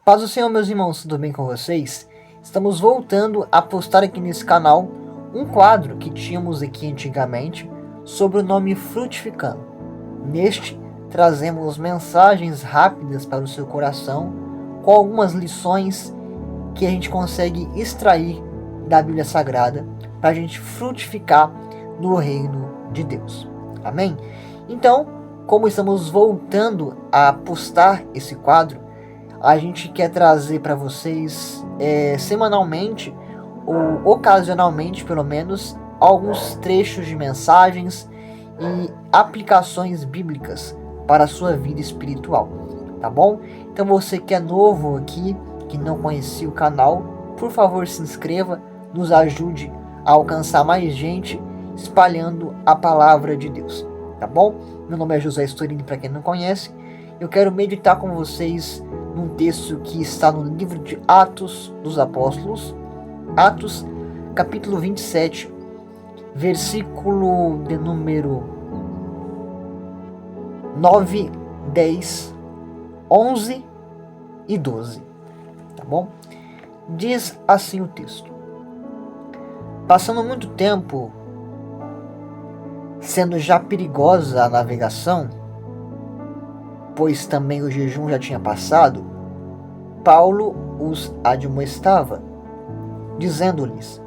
Paz do Senhor, meus irmãos, tudo bem com vocês? Estamos voltando a postar aqui nesse canal um quadro que tínhamos aqui antigamente sobre o nome Frutificando. Neste, trazemos mensagens rápidas para o seu coração com algumas lições que a gente consegue extrair da Bíblia Sagrada para a gente frutificar no reino de Deus. Amém? Então, como estamos voltando a postar esse quadro, a gente quer trazer para vocês semanalmente ou ocasionalmente, pelo menos, alguns trechos de mensagens e aplicações bíblicas para a sua vida espiritual, tá bom? Então você que é novo aqui, que não conhecia o canal, por favor se inscreva, nos ajude a alcançar mais gente espalhando a palavra de Deus, tá bom? Meu nome é José Storini, para quem não conhece. Eu quero meditar com vocês num texto que está no livro de Atos dos Apóstolos, Atos, capítulo 27, versículo de número 9, 10, 11 e 12, tá bom? Diz assim o texto: passando muito tempo, sendo já perigosa a navegação, pois também o jejum já tinha passado, Paulo os admoestava, dizendo-lhes: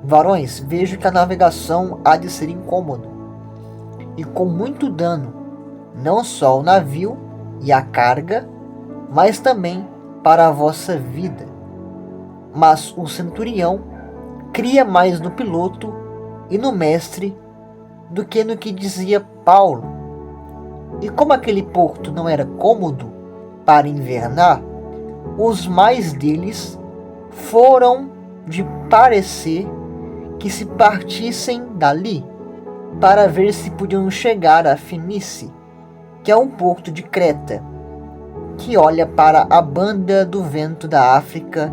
varões, vejo que a navegação há de ser incômodo, e com muito dano, não só ao navio e à carga, mas também para a vossa vida. Mas o centurião cria mais no piloto e no mestre do que no que dizia Paulo. E como aquele porto não era cômodo para invernar, os mais deles foram de parecer que se partissem dali, para ver se podiam chegar a Fenice, que é um porto de Creta, que olha para a banda do vento da África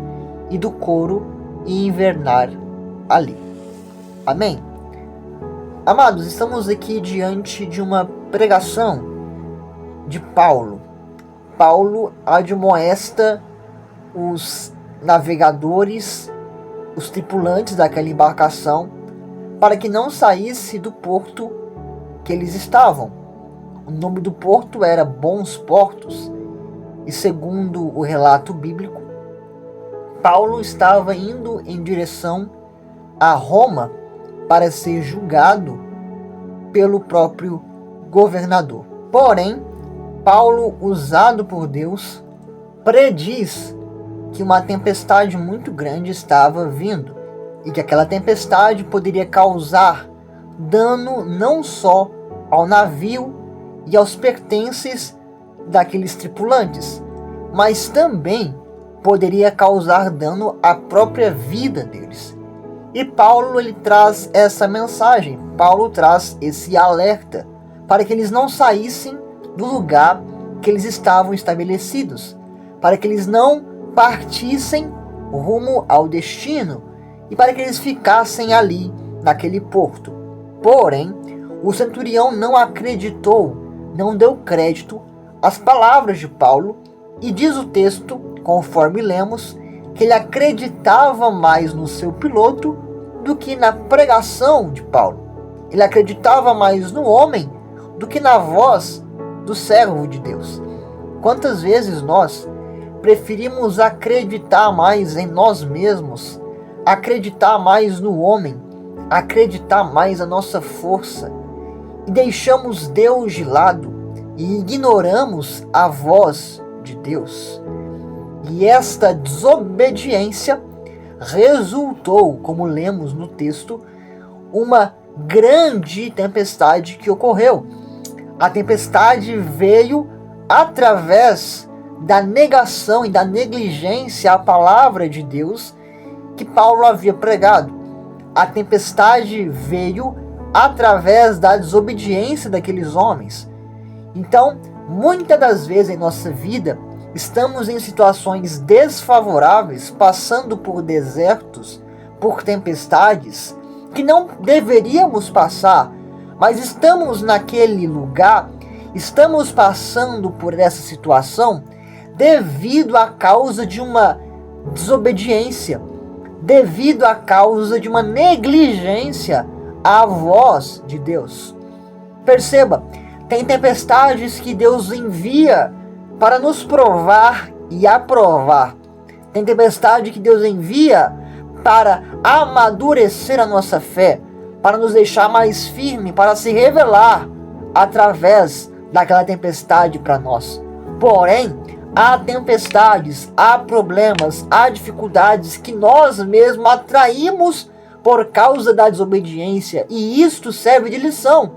e do Coro, e invernar ali. Amém? Amados, estamos aqui diante de uma pregação de Paulo. Paulo admoesta os navegadores, os tripulantes daquela embarcação, para que não saísse do porto que eles estavam. O nome do porto era Bons Portos, e segundo o relato bíblico, Paulo estava indo em direção a Roma para ser julgado pelo próprio governador. Porém, Paulo, usado por Deus, prediz que uma tempestade muito grande estava vindo e que aquela tempestade poderia causar dano não só ao navio e aos pertences daqueles tripulantes, mas também poderia causar dano à própria vida deles. E Paulo ele traz essa mensagem, Paulo traz esse alerta para que eles não saíssem do lugar que eles estavam estabelecidos, para que eles não partissem rumo ao destino e para que eles ficassem ali naquele porto. Porém, o centurião não acreditou, não deu crédito às palavras de Paulo, e diz o texto, conforme lemos, que ele acreditava mais no seu piloto do que na pregação de Paulo. Ele acreditava mais no homem do que na voz do servo de Deus. Quantas vezes nós preferimos acreditar mais em nós mesmos, acreditar mais no homem, acreditar mais na nossa força, e deixamos Deus de lado e ignoramos a voz de Deus. E esta desobediência resultou, como lemos no texto, uma grande tempestade que ocorreu. A tempestade veio através da negação e da negligência à palavra de Deus que Paulo havia pregado. A tempestade veio através da desobediência daqueles homens. Então, muitas das vezes em nossa vida, estamos em situações desfavoráveis, passando por desertos, por tempestades, que não deveríamos passar, mas estamos naquele lugar, estamos passando por essa situação devido à causa de uma desobediência, devido à causa de uma negligência à voz de Deus. Perceba, tem tempestades que Deus envia para nos provar e aprovar. Tem tempestade que Deus envia para amadurecer a nossa fé, para nos deixar mais firme, para se revelar através daquela tempestade para nós. Porém, há tempestades, há problemas, há dificuldades que nós mesmos atraímos por causa da desobediência, e isto serve de lição.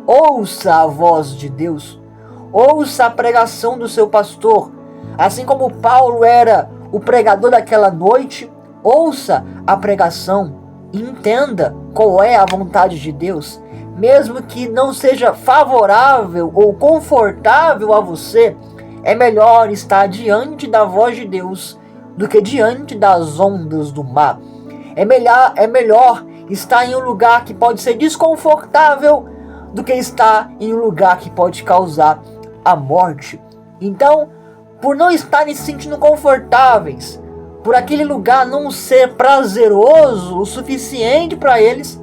Ouça a voz de Deus, ouça a pregação do seu pastor, assim como Paulo era o pregador daquela noite. Ouça a pregação, entenda qual é a vontade de Deus, mesmo que não seja favorável ou confortável a você. É melhor estar diante da voz de Deus do que diante das ondas do mar. É melhor estar em um lugar que pode ser desconfortável do que estar em um lugar que pode causar a morte. Então, por não estarem se sentindo confortáveis, por aquele lugar não ser prazeroso o suficiente para eles,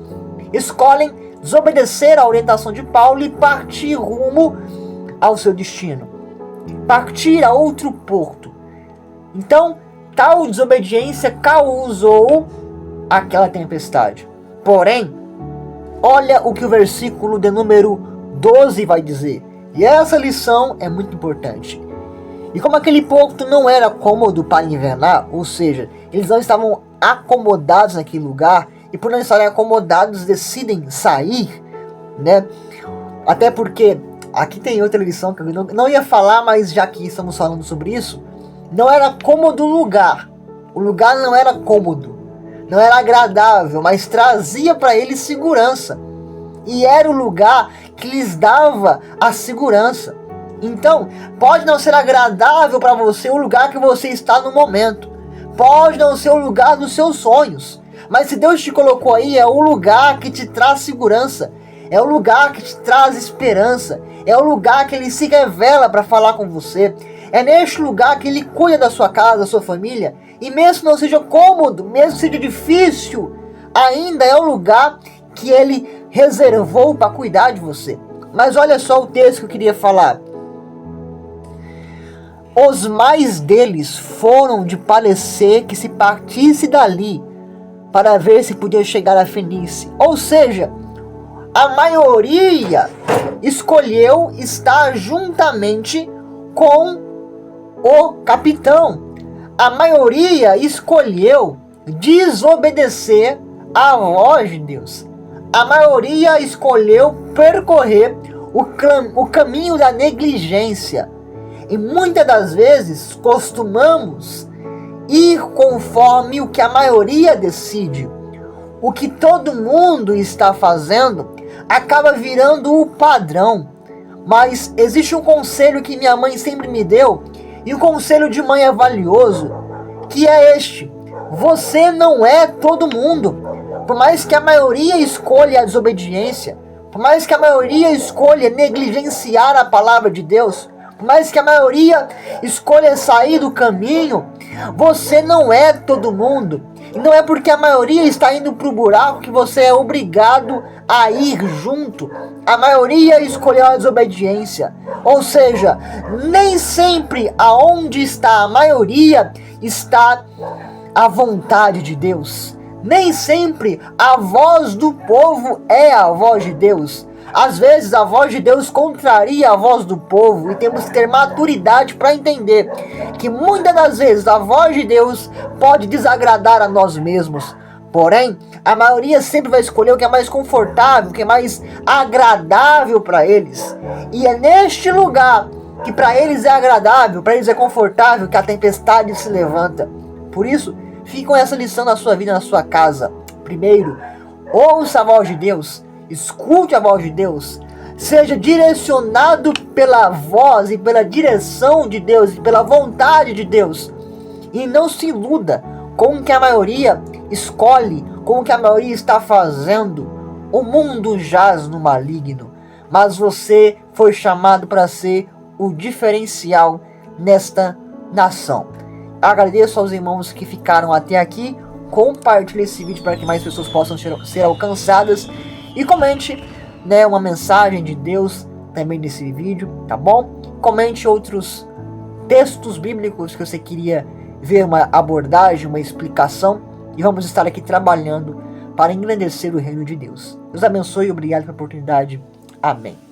escolhem desobedecer à orientação de Paulo e partir rumo ao seu destino, partir a outro porto. Então, tal desobediência causou aquela tempestade. Porém, olha o que o versículo de número 12 vai dizer. E essa lição é muito importante. E como aquele porto não era cômodo para invernar, ou seja, eles não estavam acomodados naquele lugar, e por não estarem acomodados decidem sair, né? Até porque, aqui tem outra lição que eu não ia falar, mas já que estamos falando sobre isso, não era cômodo o lugar não era cômodo, não era agradável, mas trazia para eles segurança, e era o lugar que lhes dava a segurança. Então, pode não ser agradável para você o lugar que você está no momento, pode não ser o lugar dos seus sonhos, mas se Deus te colocou aí, é o lugar que te traz segurança, é o lugar que te traz esperança, é o lugar que Ele se revela para falar com você, é neste lugar que Ele cuida da sua casa, da sua família, e mesmo que não seja cômodo, mesmo que seja difícil, ainda é o lugar que Ele reservou para cuidar de você. Mas olha só o texto que eu queria falar. Os mais deles foram de parecer que se partisse dali, para ver se podia chegar a Fenícia. Ou seja, a maioria escolheu estar juntamente com o capitão. A maioria escolheu desobedecer à voz de Deus. A maioria escolheu percorrer o caminho da negligência. E muitas das vezes costumamos ir conforme o que a maioria decide. O que todo mundo está fazendo acaba virando o padrão. Mas existe um conselho que minha mãe sempre me deu, e o conselho de mãe é valioso, que é este: você não é todo mundo. Por mais que a maioria escolha a desobediência, por mais que a maioria escolha negligenciar a palavra de Deus, por mais que a maioria escolha sair do caminho, você não é todo mundo. E não é porque a maioria está indo para o buraco que você é obrigado a ir junto. A maioria escolheu a desobediência. Ou seja, nem sempre aonde está a maioria está a vontade de Deus. Nem sempre a voz do povo é a voz de Deus. Às vezes a voz de Deus contraria a voz do povo, e temos que ter maturidade para entender que muitas das vezes a voz de Deus pode desagradar a nós mesmos. Porém, a maioria sempre vai escolher o que é mais confortável, o que é mais agradável para eles. E é neste lugar que para eles é agradável, para eles é confortável, que a tempestade se levanta. Por isso, fique com essa lição na sua vida, na sua casa. Primeiro, ouça a voz de Deus. Escute a voz de Deus, seja direcionado pela voz e pela direção de Deus e pela vontade de Deus, e não se iluda com o que a maioria escolhe, com o que a maioria está fazendo. O mundo jaz no maligno, mas você foi chamado para ser o diferencial nesta nação. Agradeço aos irmãos que ficaram até aqui. Compartilhe esse vídeo para que mais pessoas possam ser alcançadas. E comente, né, uma mensagem de Deus também nesse vídeo, tá bom? Comente outros textos bíblicos que você queria ver uma abordagem, uma explicação. E vamos estar aqui trabalhando para engrandecer o reino de Deus. Deus abençoe e obrigado pela oportunidade. Amém.